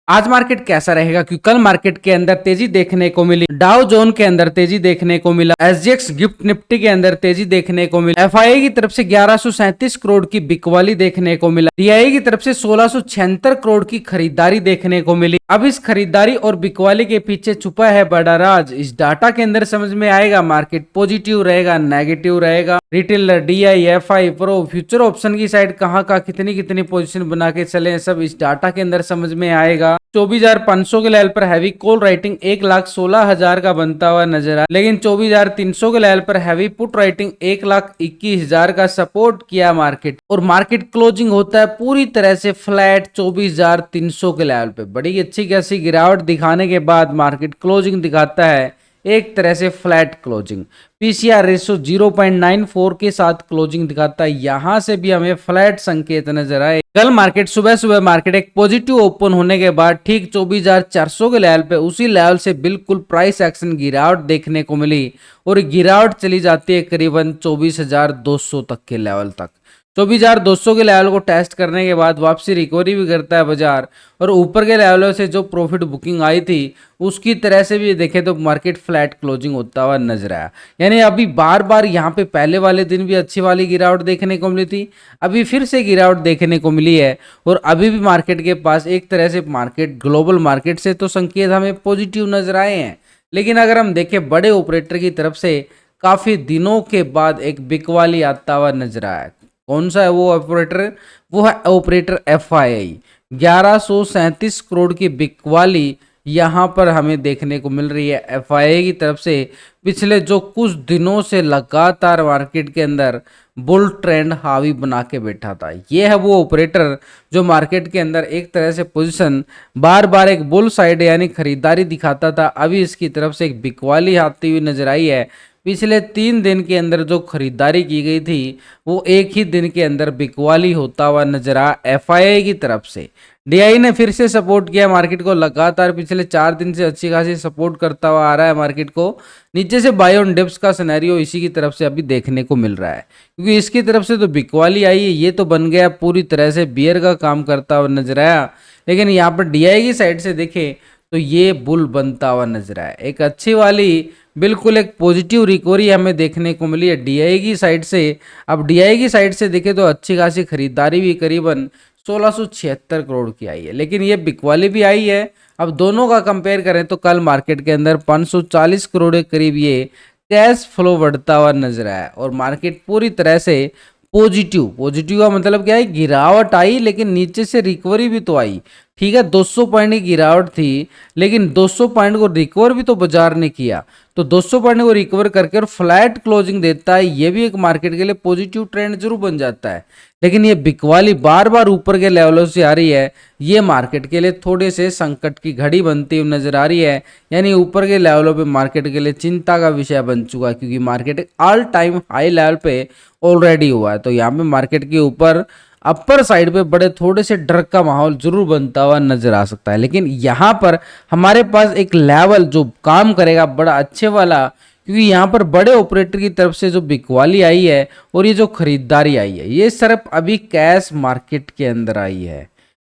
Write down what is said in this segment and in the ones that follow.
आज मार्केट कैसा रहेगा, क्योंकि कल मार्केट के अंदर तेजी देखने को मिली। डाउ जोन के अंदर तेजी देखने को मिला, एसजीएक्स गिफ्ट निफ्टी के अंदर तेजी देखने को मिला, एफआईआई की तरफ से 1137 करोड़ की बिकवाली देखने को मिला, डीआई की तरफ से 1676 करोड़ की खरीदारी देखने को मिली। अब इस खरीदारी और बिकवाली के पीछे छुपा है बड़ा राज, इस डाटा के अंदर समझ में आएगा। मार्केट पॉजिटिव रहेगा, नेगेटिव रहेगा, retailer, DI, FI, pro, future option की साइड कहाँ का कितनी कितनी पोजीशन बना के चले, सब इस डाटा के अंदर समझ में आएगा। 24,500 के लेवल पर हैवी कॉल राइटिंग 1,16,000 का बनता हुआ नजर आया, लेकिन 24,300 के लेवल पर हैवी पुट राइटिंग 1,21,000 का सपोर्ट किया मार्केट, और मार्केट क्लोजिंग होता है पूरी तरह से फ्लैट 24,300 के लेवल पे। बड़ी अच्छी खासी गिरावट दिखाने के बाद मार्केट क्लोजिंग दिखाता है एक तरह से फ्लैट क्लोजिंग। पीसीआर रेशो 0.94 के साथ क्लोजिंग दिखाता है, यहां से भी हमें फ्लैट संकेत नजर आए। कल मार्केट सुबह मार्केट एक पॉजिटिव ओपन होने के बाद ठीक 24,400 के लेवल पे, उसी लेवल से बिल्कुल प्राइस एक्शन गिरावट देखने को मिली, और गिरावट चली जाती है करीबन 24,200 तक के लेवल तक। 24,200 के लेवल को टेस्ट करने के बाद वापसी रिकवरी भी करता है बाजार, और ऊपर के लेवलों से जो प्रॉफिट बुकिंग आई थी उसकी तरह से भी देखें तो मार्केट फ्लैट क्लोजिंग होता हुआ नजर आया। यानी अभी बार बार यहाँ पे पहले वाले दिन भी अच्छी वाली गिरावट देखने को मिली थी, अभी फिर से गिरावट देखने को मिली है, और अभी भी मार्केट के पास एक तरह से मार्केट ग्लोबल मार्केट से तो संकेत हमें पॉजिटिव नजर आए हैं, लेकिन अगर हम देखें बड़े ऑपरेटर की तरफ से काफी दिनों के बाद एक बिकवाली आता हुआ नजर आया। कौन सा है वो ऑपरेटर? वो है ऑपरेटर एफआईआई। 1137 करोड़ की बिकवाली यहाँ पर हमें देखने को मिल रही है एफआईआई की तरफ से। पिछले जो कुछ दिनों से लगातार मार्केट के अंदर बुल ट्रेंड हावी बना के बैठा था, ये है वो ऑपरेटर जो मार्केट के अंदर एक तरह से पोजीशन बार बार एक बुल साइड यानी खरीदारी दिखाता था। अभी इसकी तरफ से एक बिकवाली आती हुई नजर आई है। पिछले 3 दिन के अंदर जो खरीदारी की गई थी वो एक ही दिन के अंदर बिकवाली होता हुआ नजर आया एफआईआई की तरफ से। डीआई ने फिर से सपोर्ट किया मार्केट को, लगातार पिछले 4 दिन से अच्छी खासी सपोर्ट करता हुआ आ रहा है मार्केट को। नीचे से बाय ऑन डिप्स का सिनेरियो इसी की तरफ से अभी देखने को मिल रहा है, क्योंकि इसकी तरफ से तो बिकवाली आई है, ये तो बन गया पूरी तरह से बियर का काम करता हुआ नजर आया। लेकिन यहाँ पर डीआई की साइड से देखें तो ये बुल बनता हुआ नजर आया, एक अच्छी वाली बिल्कुल एक पॉजिटिव रिकवरी हमें देखने को मिली है डीआई की साइड से। अब डीआई की साइड से देखें तो अच्छी खासी खरीदारी भी करीबन 1676 करोड़ की आई है, लेकिन ये बिकवाली भी आई है। अब दोनों का कंपेयर करें तो कल मार्केट के अंदर 540 करोड़ के करीब ये कैश फ्लो बढ़ता हुआ नजर आया, और मार्केट पूरी तरह से पॉजिटिव का मतलब क्या है? गिरावट आई, लेकिन नीचे से रिकवरी भी तो आई। ठीक है, 200 पॉइंट की गिरावट थी, लेकिन 200 पॉइंट को रिकवर भी तो बाजार ने किया, तो 200 पॉइंट को रिकवर करके और फ्लैट क्लोजिंग देता है, ये भी एक मार्केट के लिए पॉजिटिव ट्रेंड जरूर बन जाता है। लेकिन ये बिकवाली बार बार ऊपर के लेवलों से आ रही है, ये मार्केट के लिए थोड़े से संकट की घड़ी बनती हुई नजर आ रही है। यानी ऊपर के लेवलों पे मार्केट के लिए चिंता का विषय बन चुका है, क्योंकि market all time high level पे ऑलरेडी हुआ है। तो यहाँ पे मार्केट के ऊपर अपर साइड पे बड़े थोड़े से डर का माहौल जरूर बनता हुआ नजर आ सकता है, लेकिन यहाँ पर हमारे पास एक लेवल जो काम करेगा बड़ा अच्छे वाला, क्योंकि यहाँ पर बड़े ऑपरेटर की तरफ से जो बिकवाली आई है और ये जो खरीदारी आई है, ये सिर्फ अभी कैश मार्केट के अंदर आई है,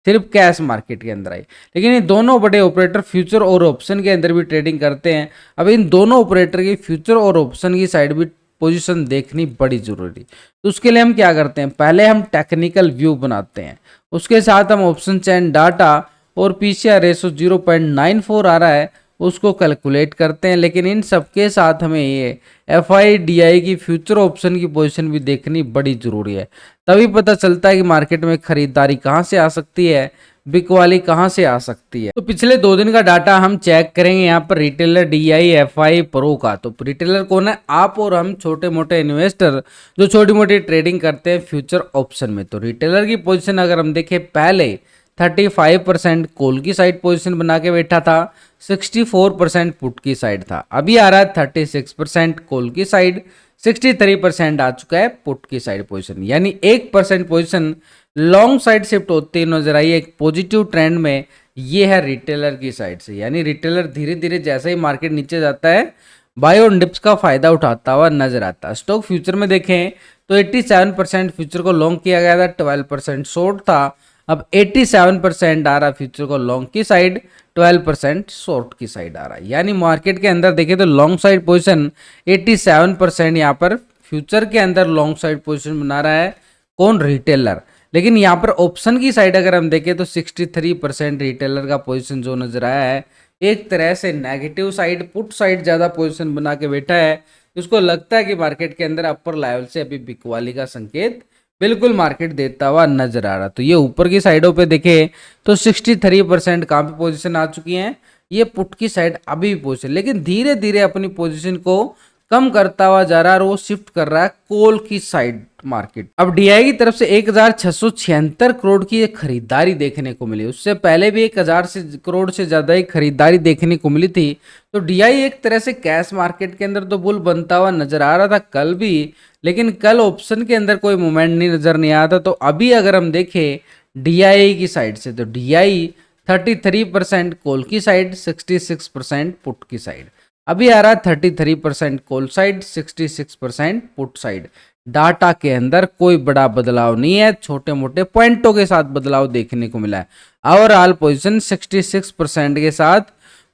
सिर्फ कैश मार्केट के अंदर आई। लेकिन ये दोनों बड़े ऑपरेटर फ्यूचर और ऑप्शन के अंदर भी ट्रेडिंग करते हैं। अब इन दोनों ऑपरेटर की फ्यूचर और ऑप्शन की साइड भी पोजीशन देखनी बड़ी जरूरी। तो उसके लिए हम क्या करते हैं, पहले हम टेक्निकल व्यू बनाते हैं, उसके साथ हम ऑप्शन चैन डाटा और पीसीआर रेशो 0.94 आ रहा है उसको कैलकुलेट करते हैं। लेकिन इन सबके साथ हमें ये एफआईडीआई की फ्यूचर ऑप्शन की पोजीशन भी देखनी बड़ी जरूरी है, तभी पता चलता है कि मार्केट में खरीदारी कहाँ से आ सकती है, बिकवाली कहाँ से आ सकती है। तो पिछले 2 दिन का डाटा हम चेक करेंगे यहाँ पर रिटेलर, डीआई, एफआई, प्रो का। तो रिटेलर कौन है? आप और हम छोटे मोटे इन्वेस्टर जो छोटी मोटी ट्रेडिंग करते हैं फ्यूचर ऑप्शन में। तो रिटेलर की पोजीशन अगर हम देखें, पहले 35% कॉल की साइड पोजीशन बना के बैठा था, 64% पुट की साइड था। अभी आ रहा है 36% कॉल की साइड, 63% आ चुका है पुट की साइड पोजीशन, यानी 1% पोजीशन लॉन्ग साइड शिफ्ट होती है नजर आई है एक पॉजिटिव ट्रेंड में। ये है रिटेलर की साइड से, यानी रिटेलर धीरे धीरे जैसे ही मार्केट नीचे जाता है बाय ऑन डिप्स का फायदा उठाता हुआ नजर आता है। स्टॉक फ्यूचर में देखें तो 87% फ्यूचर को लॉन्ग किया गया था, 12% शॉर्ट था। अब 87% आ रहा फ्यूचर को लॉन्ग की साइड, 12% शॉर्ट की साइड आ रहा है। यानी मार्केट के अंदर देखें तो लॉन्ग साइड पोजीशन 87% यहाँ पर फ्यूचर के अंदर लॉन्ग साइड पोजीशन बना रहा है कौन, रिटेलर। लेकिन यहाँ पर ऑप्शन की साइड अगर हम देखें तो 63% रिटेलर का पोजीशन जो नजर आया है, एक तरह से नेगेटिव साइड, पुट साइड ज्यादा पोजीशन बना के बैठा है। उसको लगता है कि मार्केट के अंदर अपर लेवल से अभी बिकवाली का संकेत बिल्कुल मार्केट देता हुआ नजर आ रहा। तो ये ऊपर की साइडों पे देखें तो 63% कहाँ पे पोजीशन आ चुकी हैं, ये पुट की साइड अभी भी पोजीशन, लेकिन धीरे धीरे अपनी पोजीशन को कम करता हुआ जा रहा है और वो शिफ्ट कर रहा है कॉल की साइड मार्केट। अब डीआई की तरफ से 1676 करोड़ की एक खरीदारी देखने को मिली, उससे पहले भी 1000 करोड़ से ज्यादा ही खरीदारी देखने को मिली थी। तो डीआई एक तरह से कैश मार्केट के अंदर तो बुल बनता हुआ नजर आ रहा था कल भी, लेकिन कल ऑप्शन के अंदर कोई मूवमेंट नहीं नजर नहीं आया था। तो अभी अगर हम देखें डीआई की साइड से तो डीआई 33% कॉल की साइड, 66% पुट की साइड। अभी आ रहा 33% call side, 66% put side. Data के अंदर कोई बड़ा बदलाव नहीं है, छोटे मोटे पॉइंटों के साथ बदलाव देखने को मिला है। ओवरऑल पोजीशन 66% के साथ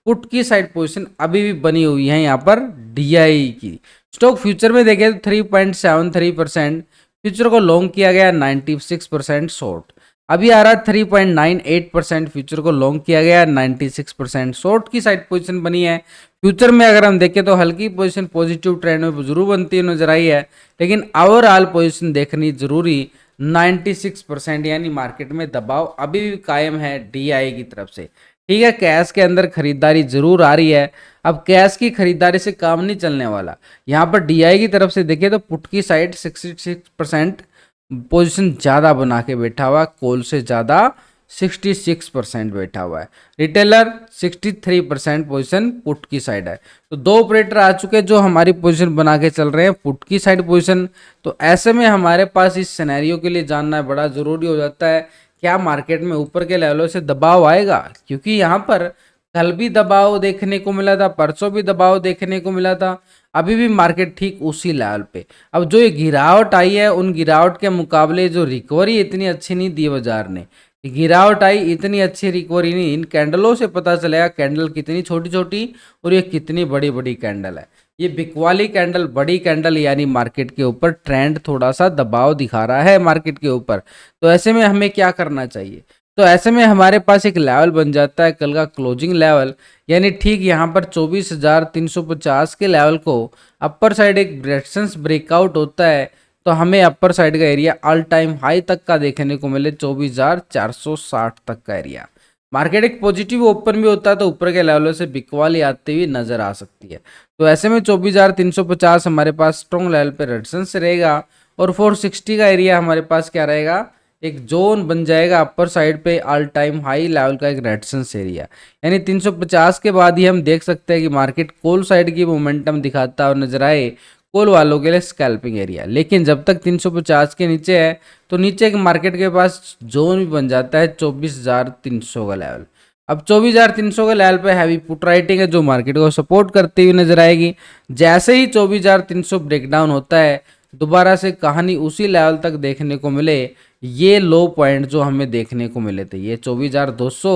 पुट की साइड पोजीशन अभी भी बनी हुई है यहाँ पर डीआई की। स्टॉक फ्यूचर में देखें तो 3.73% फ्यूचर को लॉन्ग किया गया, 96% शॉर्ट। अभी आ रहा 3.98% फ्यूचर को लॉन्ग किया गया, 96% शॉर्ट की साइड पोजीशन बनी है। फ्यूचर में अगर हम देखें तो हल्की पोजीशन पॉजिटिव ट्रेंड में जरूर बनती हुई नजर आई है, लेकिन ओवरऑल पोजीशन देखनी जरूरी 96%, यानी मार्केट में दबाव अभी भी कायम है डीआई की तरफ से। ठीक है, कैश के अंदर खरीदारी जरूर आ रही है। अब कैश की खरीदारी से काम नहीं चलने वाला। यहाँ पर डीआई की तरफ से देखें तो पुट की साइड 66% पोजीशन ज़्यादा बना के बैठा हुआ है, कॉल से ज़्यादा 66% बैठा हुआ है। रिटेलर 63% पोजीशन पुट की साइड है। तो दो ऑपरेटर आ चुके हैं जो हमारी पोजीशन बना के चल रहे हैं पुट की साइड पोजीशन। तो ऐसे में हमारे पास इस सिनेरियो के लिए जानना बड़ा ज़रूरी हो जाता है, क्या मार्केट में ऊपर के लेवलों से दबाव आएगा, क्योंकि यहाँ पर कल भी दबाव देखने को मिला था, परसों भी दबाव देखने को मिला था, अभी भी मार्केट ठीक उसी लेवल पे। अब जो ये गिरावट आई है उन गिरावट के मुकाबले जो रिकवरी इतनी अच्छी नहीं दी बाजार ने, गिरावट आई इतनी अच्छी रिकवरी नहीं। इन कैंडलों से पता चलेगा कैंडल कितनी छोटी छोटी और ये कितनी बड़ी बड़ी कैंडल है। ये बिकवाली कैंडल बड़ी कैंडल, यानी मार्केट के ऊपर ट्रेंड थोड़ा सा दबाव दिखा रहा है मार्केट के ऊपर। तो ऐसे में हमें क्या करना चाहिए, तो ऐसे में हमारे पास एक लेवल बन जाता है कल का क्लोजिंग लेवल, यानी ठीक यहाँ पर 24,350 के लेवल को अपर साइड एक रेजिस्टेंस ब्रेकआउट होता है तो हमें अपर साइड का एरिया ऑल टाइम हाई तक का देखने को मिले 24,460 तक का एरिया। मार्केट एक पॉजिटिव ओपन भी होता है तो ऊपर के लेवलों से बिकवाली आती हुई नजर आ सकती है। तो ऐसे में 24,350 हमारे पास स्ट्रॉन्ग लेवल पे रेजिस्टेंस रहेगा और 460 का एरिया हमारे पास क्या रहेगा, एक जोन बन जाएगा अपर साइड पे ऑल टाइम हाई लेवल का एक रेजिस्टेंस एरिया। यानी 350 के बाद ही हम देख सकते हैं कि मार्केट कॉल साइड की मोमेंटम दिखाता और नजर आए कॉल वालों के लिए स्कैल्पिंग एरिया। लेकिन जब तक 350 के नीचे है तो नीचे के मार्केट के पास जोन भी बन जाता है 24,300 का लेवल। अब 24,300 के लेवल पे हैवी पुट राइटिंग है जो मार्केट को सपोर्ट करती हुई नजर आएगी। जैसे ही 24,300 ब्रेकडाउन होता है दोबारा से कहानी उसी लेवल तक देखने को मिले। ये लो पॉइंट जो हमें देखने को मिले थे ये 24,200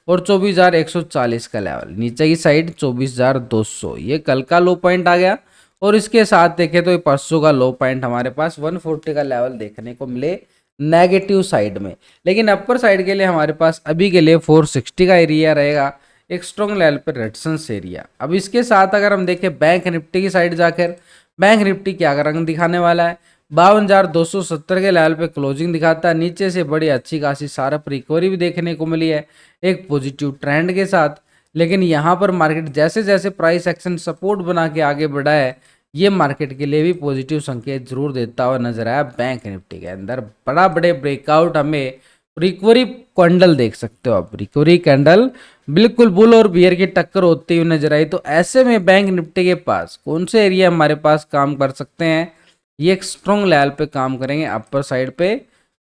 और 24,140 का लेवल, नीचे की साइड 24,200, ये कल का लो पॉइंट आ गया। और इसके साथ देखें तो ये परसों का लो पॉइंट हमारे पास 140 का लेवल देखने को मिले नेगेटिव साइड में। लेकिन अपर साइड के लिए हमारे पास अभी के लिए 460 का एरिया रहेगा, एक स्ट्रॉन्ग लेवल पर रेजिस्टेंस एरिया। अब इसके साथ अगर हम देखें बैंक निफ्टी की साइड जाकर, बैंक निफ्टी क्या रंग दिखाने वाला है, 52,270 के लेवल पे क्लोजिंग दिखाता है। नीचे से बड़ी अच्छी खासी शार्प रिकवरी भी देखने को मिली है एक पॉजिटिव ट्रेंड के साथ। लेकिन यहाँ पर मार्केट जैसे जैसे प्राइस एक्शन सपोर्ट बना के आगे बढ़ा है ये मार्केट के लिए भी पॉजिटिव संकेत जरूर देता हुआ नजर आया। बैंक निफ्टी के अंदर बड़ा बड़े ब्रेकआउट हमें रिकवरी कैंडल देख सकते हो आप, रिकवरी कैंडल बिल्कुल बुल और बियर की टक्कर होती हुई नजर आई। तो ऐसे में बैंक निफ्टी के पास कौन से एरिया हमारे पास काम कर सकते हैं, ये एक स्ट्रॉन्ग लेवल पे काम करेंगे अपर साइड पे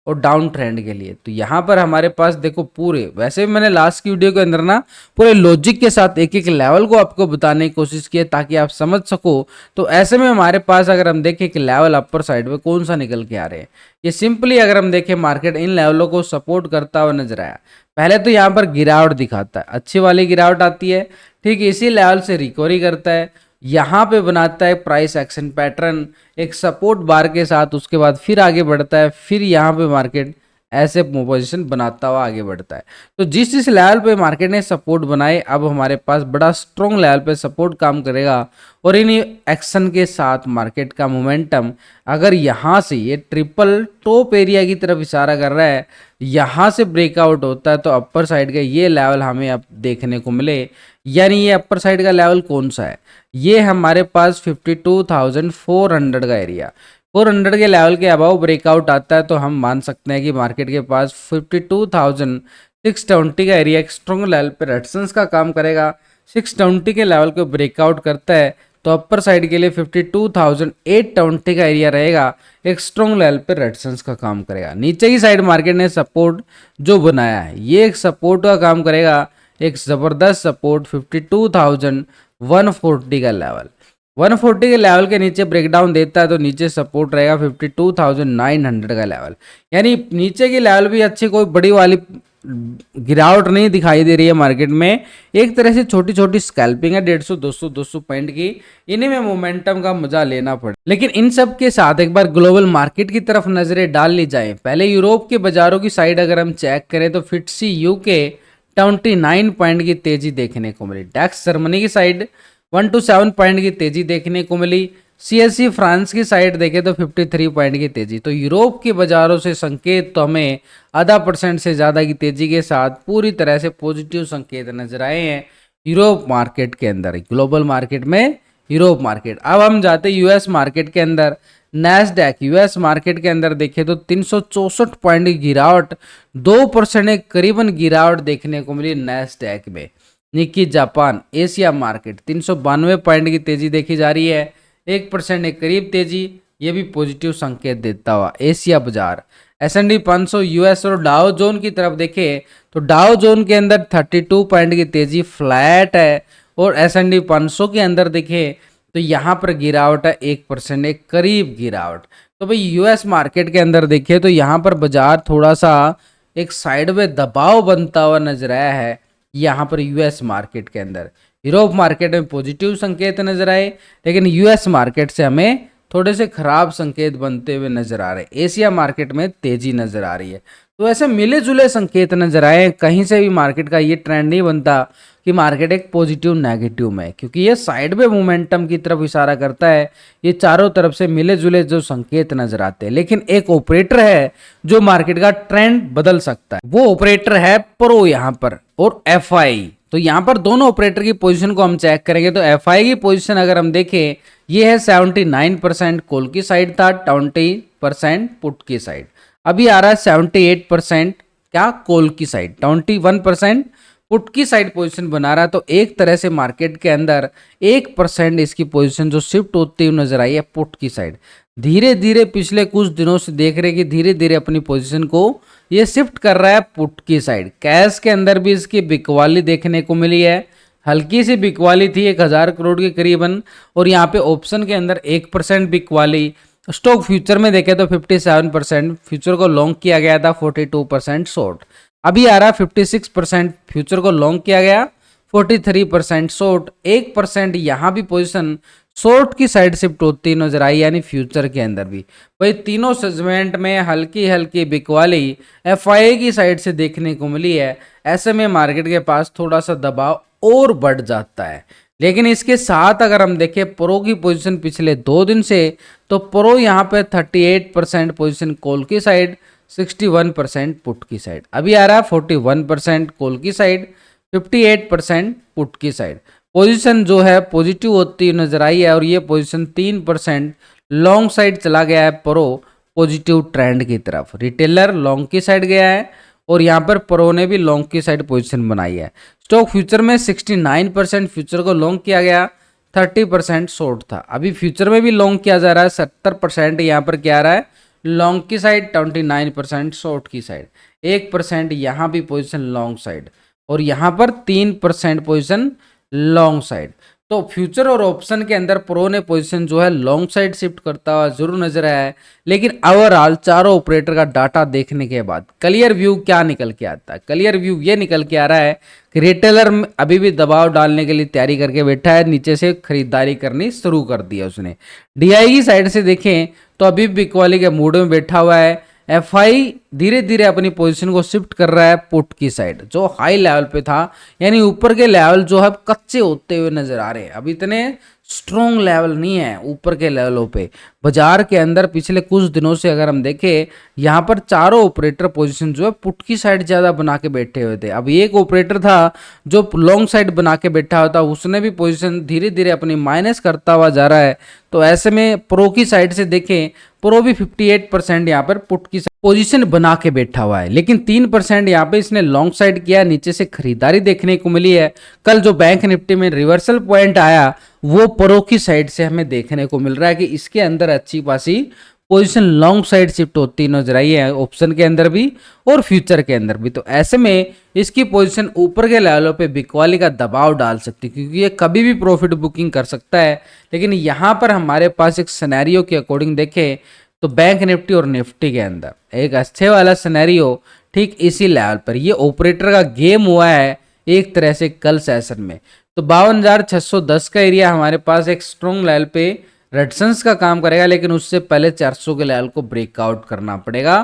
और डाउन ट्रेंड के लिए। तो यहाँ पर हमारे पास देखो पूरे, वैसे भी मैंने लास्ट की वीडियो के अंदर ना पूरे लॉजिक के साथ एक एक लेवल को आपको बताने की कोशिश की है ताकि आप समझ सको। तो ऐसे में हमारे पास अगर हम देखें कि लेवल अपर साइड में कौन सा निकल के आ रहे हैं, ये सिंपली अगर हम देखें मार्केट इन लेवलों को सपोर्ट करता हुआ नजर आया। पहले तो यहाँ पर गिरावट दिखाता है, अच्छी वाली गिरावट आती है, ठीक है, इसी लेवल से रिकवरी करता है, यहाँ पे बनाता है प्राइस एक्शन पैटर्न एक सपोर्ट बार के साथ, उसके बाद फिर आगे बढ़ता है, फिर यहाँ पे मार्केट ऐसे पोजीशन बनाता हुआ आगे बढ़ता है। तो जिस लेवल पे मार्केट ने सपोर्ट बनाए, अब हमारे पास बड़ा स्ट्रॉन्ग लेवल पे सपोर्ट काम करेगा और इन एक्शन के साथ मार्केट का मोमेंटम अगर यहाँ से ये ट्रिपल टॉप एरिया की तरफ इशारा कर रहा है, यहाँ से ब्रेकआउट होता है तो अपर साइड का ये लेवल हमें अब देखने को मिले। यानी ये अपर साइड का लेवल कौन सा है, ये हमारे पास 52,400 का एरिया, 400 के लेवल के अबाव ब्रेकआउट आता है तो हम मान सकते हैं कि मार्केट के पास 52,620 का एरिया एक स्ट्रॉन्ग लेवल पे रेजिस्टेंस का काम करेगा। 620 के लेवल को ब्रेकआउट करता है तो अपर साइड के लिए 52,820 का एरिया रहेगा, एक स्ट्रॉन्ग लेवल पे रेजिस्टेंस का काम करेगा। नीचे की साइड मार्केट ने सपोर्ट जो बनाया है ये एक सपोर्ट का काम करेगा, एक जबरदस्त सपोर्ट 52,140 का लेवल, 140 के लेवल के नीचे ब्रेकडाउन देता है तो नीचे सपोर्ट रहेगा 52,900 का लेवल। यानी नीचे की लेवल भी अच्छी कोई बड़ी वाली गिरावट नहीं दिखाई दे रही है मार्केट में, एक तरह से छोटी छोटी स्कैल्पिंग है 150 200 पॉइंट की, इन्हीं में मोमेंटम का मजा लेना पड़े। लेकिन इन सब के साथ एक बार ग्लोबल मार्केट की तरफ नजरें डाल ली जाए। पहले यूरोप के बाजारों की साइड अगर हम चेक करें तो FTSE UK 29 पॉइंट की तेजी देखने को मिली, डैक्स जर्मनी की साइड 127 पॉइंट की तेजी देखने को मिली, CSE फ्रांस की साइड देखें तो 53 पॉइंट की तेजी। तो यूरोप के बाजारों से संकेत तो हमें 0.5% से ज़्यादा की तेजी के साथ पूरी तरह से पॉजिटिव संकेत नजर आए हैं यूरोप मार्केट के अंदर, ग्लोबल मार्केट में यूरोप मार्केट। अब हम जाते हैं यूएस मार्केट के अंदर। नैस्डैक यूएस मार्केट के अंदर देखें तो 364 पॉइंट की गिरावट, 2% एक करीबन गिरावट देखने को मिली नैस्डैक में। Nikki Japan Asia market 392 point की तेजी देखी जा रही है, 1% एक करीब तेजी, ये भी पॉजिटिव संकेत देता हुआ एशिया बाजार। S&P 500 यूएस और डाउ जोन की तरफ देखें तो डाउ जोन के अंदर 32 पॉइंट की तेजी फ्लैट है और S&P 500 के अंदर देखें तो यहाँ पर गिरावट है 1% एक करीब गिरावट। तो भाई यूएस मार्केट के अंदर देखिए तो यहाँ पर बाजार थोड़ा सा एक साइड में दबाव बनता हुआ नजर आया है यहाँ पर यूएस मार्केट के अंदर। यूरोप मार्केट में पॉजिटिव संकेत नजर आए, लेकिन यूएस मार्केट से हमें थोड़े से खराब संकेत बनते हुए नजर आ रहे हैं। एशिया मार्केट में तेजी नजर आ रही है। तो ऐसे मिले जुले संकेत नजर आए, कहीं से भी मार्केट का ये ट्रेंड नहीं बनता कि मार्केट एक पॉजिटिव नेगेटिव में, क्योंकि ये साइड में मोमेंटम की तरफ इशारा करता है। ये चारों तरफ से मिले जुले जो संकेत नजर आते हैं, लेकिन एक ऑपरेटर है जो मार्केट का ट्रेंड बदल सकता है, वो ऑपरेटर है प्रो यहाँ पर और एफआई। तो यहाँ पर दोनों ऑपरेटर की पोजीशन को हम चेक करेंगे तो एफआई की पोजीशन अगर हम देखें ये है 79% कॉल की साइड था, 20% पुट की साइड। अभी आ रहा है 78% क्या कॉल की साइड, 21% पुट की साइड पोजीशन बना रहा है। तो एक तरह से मार्केट के अंदर 1% इसकी पोजीशन जो शिफ्ट होती हुई नजर आई है पुट की साइड। धीरे धीरे पिछले कुछ दिनों से देख रहे कि धीरे धीरे अपनी पोजीशन को ये शिफ्ट कर रहा है पुट की साइड। कैश के अंदर भी इसकी बिकवाली देखने को मिली है, हल्की सी बिकवाली थी 1000 करोड़ के करीबन, और यहाँ पे ऑप्शन के अंदर 1% बिकवाली। स्टॉक फ्यूचर में देखें तो 57% फ्यूचर को लॉन्ग किया गया था, 42% शॉर्ट। अभी आ रहा 56% फ्यूचर को लॉन्ग किया गया, 43% शॉर्ट, 1% यहाँ भी पोजीशन शॉर्ट की साइड शिफ्ट होती नजर आई, यानी फ्यूचर के अंदर भी। भाई तीनों सेगमेंट में हल्की हल्की बिकवाली एफआईए की साइड से देखने को मिली है। ऐसे में मार्केट के पास थोड़ा सा दबाव और बढ़ जाता है। लेकिन इसके साथ अगर हम देखें प्रो की पोजीशन पिछले 2 दिन से, तो प्रो यहाँ पे 38% पोजीशन कॉल की साइड, 61% पुट की साइड। अभी आ रहा है 41% कॉल की साइड, 58% पुट की साइड। पोजीशन जो है पॉजिटिव होती नजर आई है और ये पोजीशन 3% लॉन्ग साइड चला गया है प्रो पॉजिटिव ट्रेंड की तरफ। रिटेलर लॉन्ग की साइड गया है और यहाँ पर प्रो ने भी लॉन्ग की साइड पोजीशन बनाई है। स्टॉक फ्यूचर में 69% फ्यूचर को लॉन्ग किया गया, 30% शॉर्ट था। अभी फ्यूचर में भी लॉन्ग किया जा रहा है, 70% यहाँ पर क्या आ रहा है लॉन्ग की साइड 29%, शॉर्ट की साइड 1% यहाँ भी पोजीशन लॉन्ग साइड, और यहाँ पर 3% पोजीशन लॉन्ग साइड। तो फ्यूचर और ऑप्शन के अंदर प्रो ने पोजीशन जो है लॉन्ग साइड शिफ्ट करता हुआ जरूर नजर आया है, लेकिन ओवरऑल चारों ऑपरेटर का डाटा देखने के बाद क्लियर व्यू क्या निकल के आता है? क्लियर व्यू ये निकल के आ रहा है कि रिटेलर अभी भी दबाव डालने के लिए तैयारी करके बैठा है, नीचे से खरीदारी करनी शुरू कर दी है उसने। डीआई की साइड से देखें तो अभी भी बिकवाली के मूड में बैठा हुआ है। एफआई धीरे धीरे अपनी पोजीशन को शिफ्ट कर रहा है पुट की साइड, जो हाई लेवल पे था, यानी ऊपर के लेवल जो है कच्चे होते हुए नजर आ रहे हैं, अभी इतने स्ट्रॉन्ग लेवल नहीं है ऊपर के लेवलों पे। बाजार के अंदर पिछले कुछ दिनों से अगर हम देखें, यहाँ पर चारों ऑपरेटर पोजीशन जो है पुट की साइड ज्यादा बना के बैठे हुए थे। अब एक ऑपरेटर था जो लॉन्ग साइड बना के बैठा हुआ था, उसने भी पोजीशन धीरे धीरे अपनी माइनस करता हुआ जा रहा है। तो ऐसे में प्रो की साइड से देखें, प्रो भी 58% यहाँ पर पुट की पोजीशन बना के बैठा हुआ है, लेकिन 3% यहाँ पे इसने लॉन्ग साइड किया, नीचे से खरीदारी देखने को मिली है। कल जो बैंक निफ्टी में रिवर्सल पॉइंट आया वो प्रो की साइड से हमें देखने को मिल रहा है कि इसके अंदर अच्छी खासी पोजीशन लॉन्ग साइड शिफ्ट होती नजर आई है, ऑप्शन के अंदर भी और फ्यूचर के अंदर भी। तो ऐसे में इसकी पोजीशन ऊपर के लेवलों पे बिकवाली का दबाव डाल सकती है, क्योंकि ये कभी भी प्रॉफिट बुकिंग कर सकता है। लेकिन यहाँ पर हमारे पास एक सिनेरियो के अकॉर्डिंग देखें तो बैंक निफ्टी और निफ्टी के अंदर एक अच्छे वाला सिनेरियो ठीक इसी लेवल पर ये ऑपरेटर का गेम हुआ है एक तरह से कल सेशन में। तो 52,610 का एरिया हमारे पास एक स्ट्रॉन्ग लेवल पे रेजिस्टेंस का काम करेगा, लेकिन उससे पहले 400 के लेवल को ब्रेकआउट करना पड़ेगा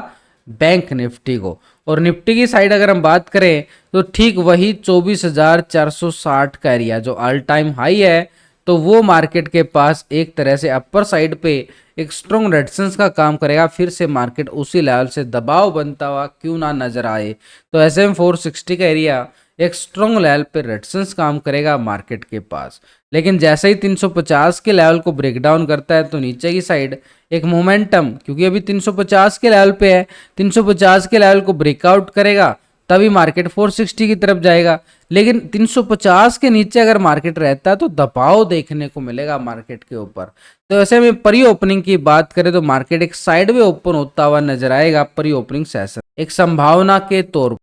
बैंक निफ्टी को। और निफ्टी की साइड अगर हम बात करें तो ठीक वही 24,460 का एरिया जो ऑल टाइम हाई है, तो वो मार्केट के पास एक तरह से अपर साइड पे एक स्ट्रॉन्ग रेजिस्टेंस का काम करेगा। फिर से मार्केट उसी लेवल से दबाव बनता हुआ क्यों ना नजर आए, तो SM 460 का एरिया एक स्ट्रॉन्ग लेवल पे रेजिस्टेंस काम करेगा मार्केट के पास। लेकिन जैसे ही 350 के लेवल को ब्रेक डाउन करता है तो नीचे की साइड एक मोमेंटम, क्योंकि अभी 350 के लेवल पे है, 350 के लेवल को ब्रेकआउट करेगा तभी मार्केट 460 की तरफ जाएगा। लेकिन 350 के नीचे अगर मार्केट रहता है तो दबाव देखने को मिलेगा मार्केट के ऊपर। तो ऐसे में प्री ओपनिंग की बात करें तो मार्केट एक साइड में ओपन होता हुआ नजर आएगा प्री ओपनिंग सेशन एक संभावना के तौर